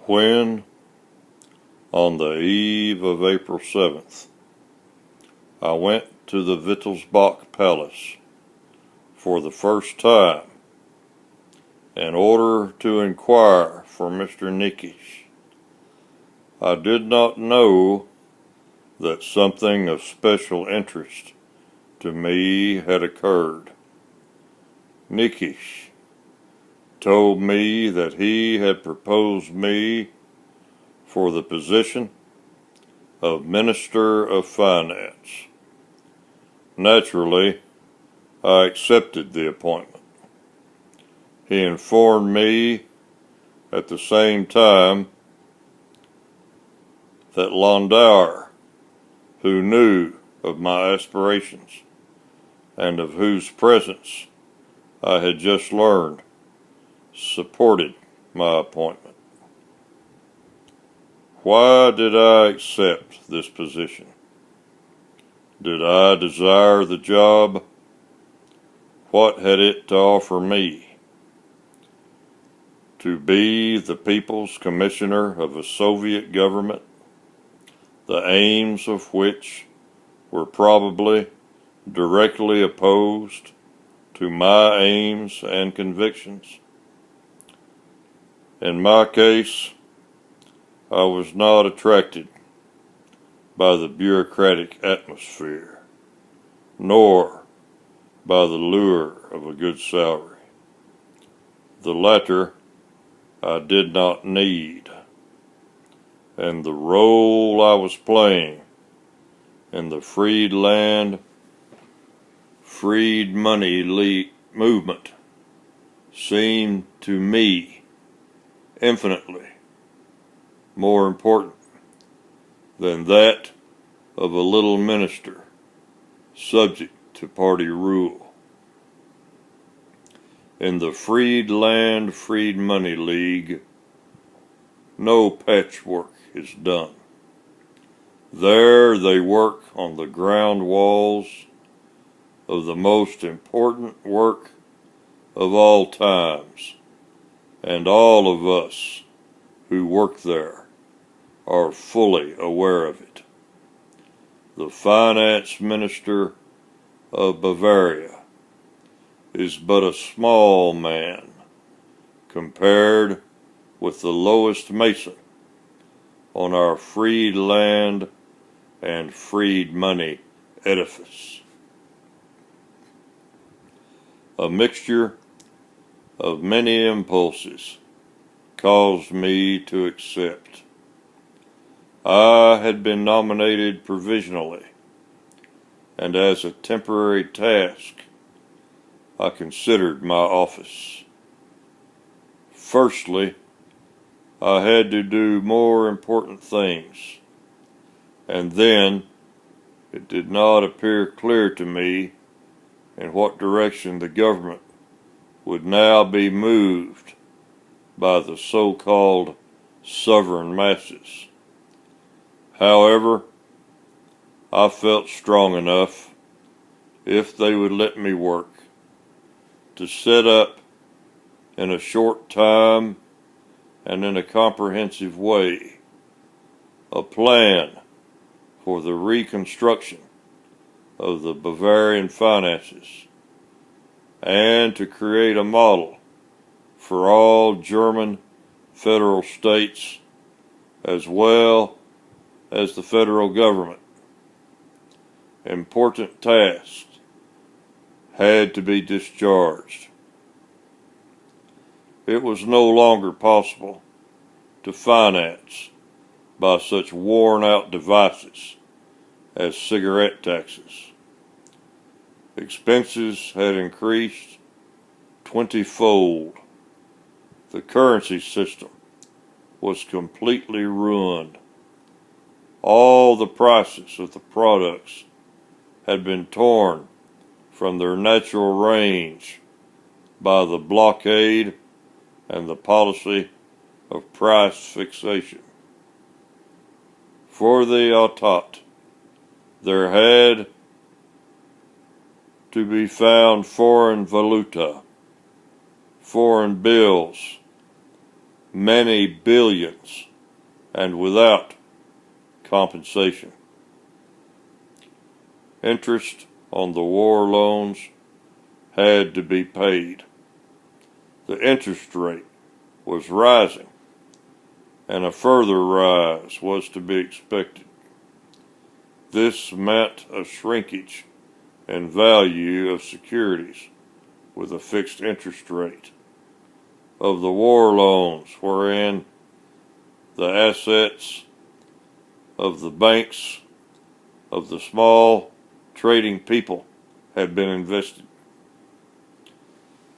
When, on the eve of April 7th, I went to the Wittelsbach Palace for the first time in order to inquire for Mr. Nikisch, I did not know that something of special interest to me had occurred. Nikisch told me that he had proposed me for the position of Minister of Finance. Naturally, I accepted the appointment. He informed me at the same time that Landauer, who knew of my aspirations and of whose presence I had just learned, supported my appointment. Why did I accept this position? Did I desire the job? What had it to offer me? To be the People's Commissioner of a Soviet government, the aims of which were probably directly opposed to my aims and convictions. In my case, I was not attracted by the bureaucratic atmosphere, nor by the lure of a good salary. The latter I did not need, and the role I was playing in the freed land, freed money movement seemed to me infinitely more important than that of a little minister subject to party rule. In the Freed Land, Freed Money League, no patchwork is done. There they work on the ground walls of the most important work of all times, and all of us who work there are fully aware of it. The finance minister of Bavaria is but a small man compared with the lowest mason on our freed land and freed money edifice. A mixture of many impulses caused me to accept. I had been nominated provisionally, and as a temporary task, I considered my office. Firstly, I had to do more important things, and then it did not appear clear to me in what direction the government would now be moved by the so-called sovereign masses. However, I felt strong enough, if they would let me work, to set up in a short time and in a comprehensive way a plan for the reconstruction of the Bavarian finances and to create a model for all German federal states as well as the federal government. Important tasks had to be discharged. It was no longer possible to finance by such worn-out devices as cigarette taxes. Expenses had increased 20-fold. The currency system was completely ruined. All the prices of the products had been torn from their natural range by the blockade and the policy of price fixation. For the Entente, there had to be found foreign valuta, foreign bills, many billions, and without compensation. Interest on the war loans had to be paid. The interest rate was rising, and a further rise was to be expected. This meant a shrinkage in value of securities with a fixed interest rate, of the war loans wherein the assets of the banks of the small trading people had been invested.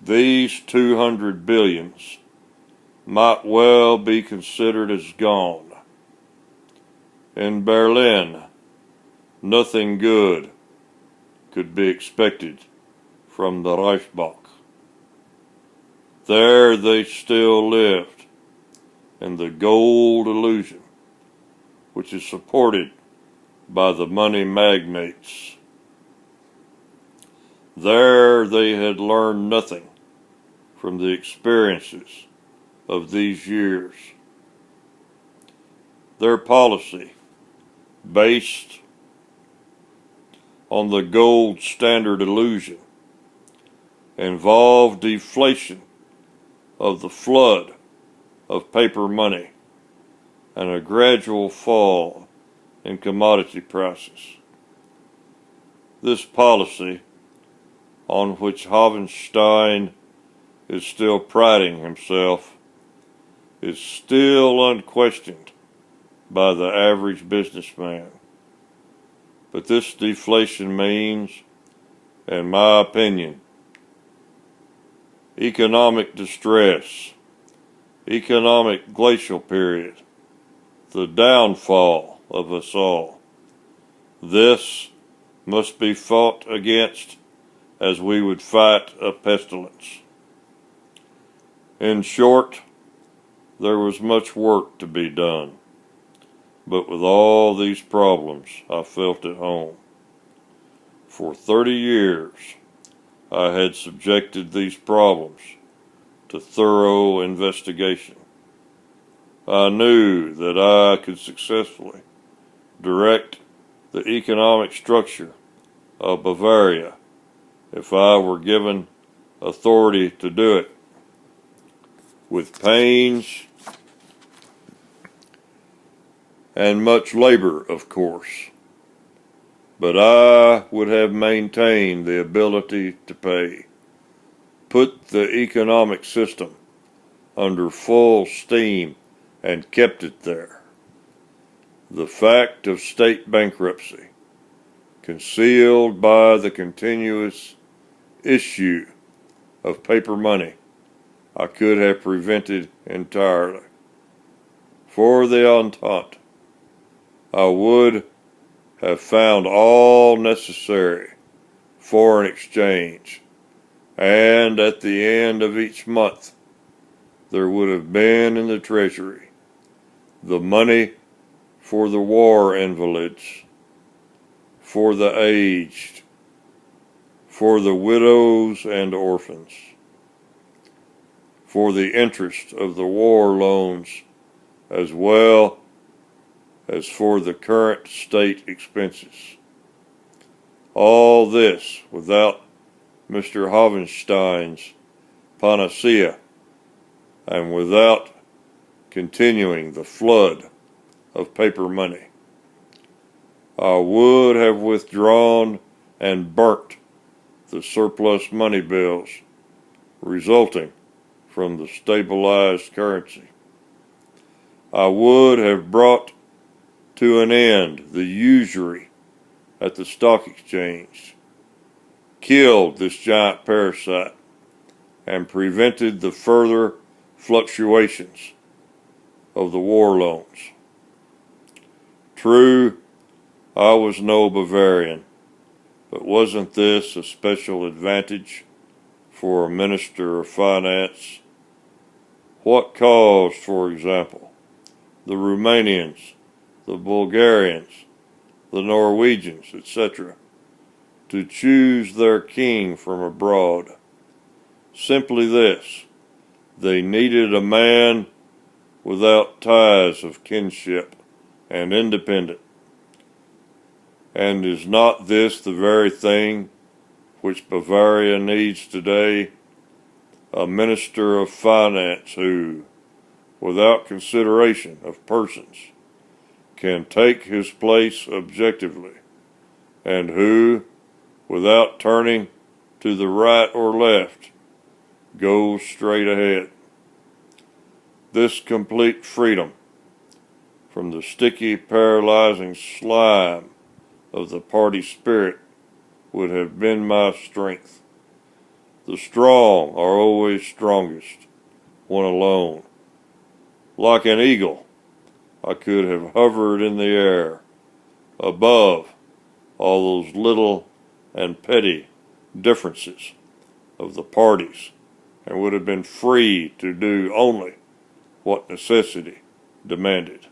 These 200 billions might well be considered as gone. In Berlin, nothing good could be expected from the Reichsbank. There they still lived in the gold illusion, which is supported by the money magnates. There they had learned nothing from the experiences of these years. Their policy, based on the gold standard illusion, involved deflation of the flood of paper money and a gradual fall in commodity prices. This policy, on which Hovenstein is still priding himself, is still unquestioned by the average businessman. But this deflation means, in my opinion, economic distress, economic glacial period, the downfall of us all. This must be fought against as we would fight a pestilence. In short, there was much work to be done, but with all these problems I felt at home. For 30 years, I had subjected these problems to thorough investigation. I knew that I could successfully direct the economic structure of Bavaria if I were given authority to do it, with pains and much labor, of course. But I would have maintained the ability to pay, put the economic system under full steam, and kept it there. The fact of state bankruptcy, concealed by the continuous issue of paper money, I could have prevented entirely. For the Entente, I would have found all necessary foreign exchange, and at the end of each month, there would have been in the Treasury the money for the war invalids, for the aged, for the widows and orphans, for the interest of the war loans, as well as for the current state expenses. All this without Mr. Hovenstein's panacea, and without continuing the flood of paper money. I would have withdrawn and burnt the surplus money bills resulting from the stabilized currency. I would have brought to an end the usury at the stock exchange, killed this giant parasite, and prevented the further fluctuations of the war loans. True, I was no Bavarian, but wasn't this a special advantage for a minister of finance? What caused, for example, the Romanians, the Bulgarians, the Norwegians, etc., to choose their king from abroad? Simply this: they needed a man without ties of kinship and independent. And is not this the very thing which Bavaria needs today? A minister of finance who, without consideration of persons, can take his place objectively, and who, without turning to the right or left, goes straight ahead. This complete freedom from the sticky, paralyzing slime of the party spirit would have been my strength. The strong are always strongest when alone. Like an eagle, I could have hovered in the air, above all those little and petty differences of the parties, and would have been free to do only what necessity demanded.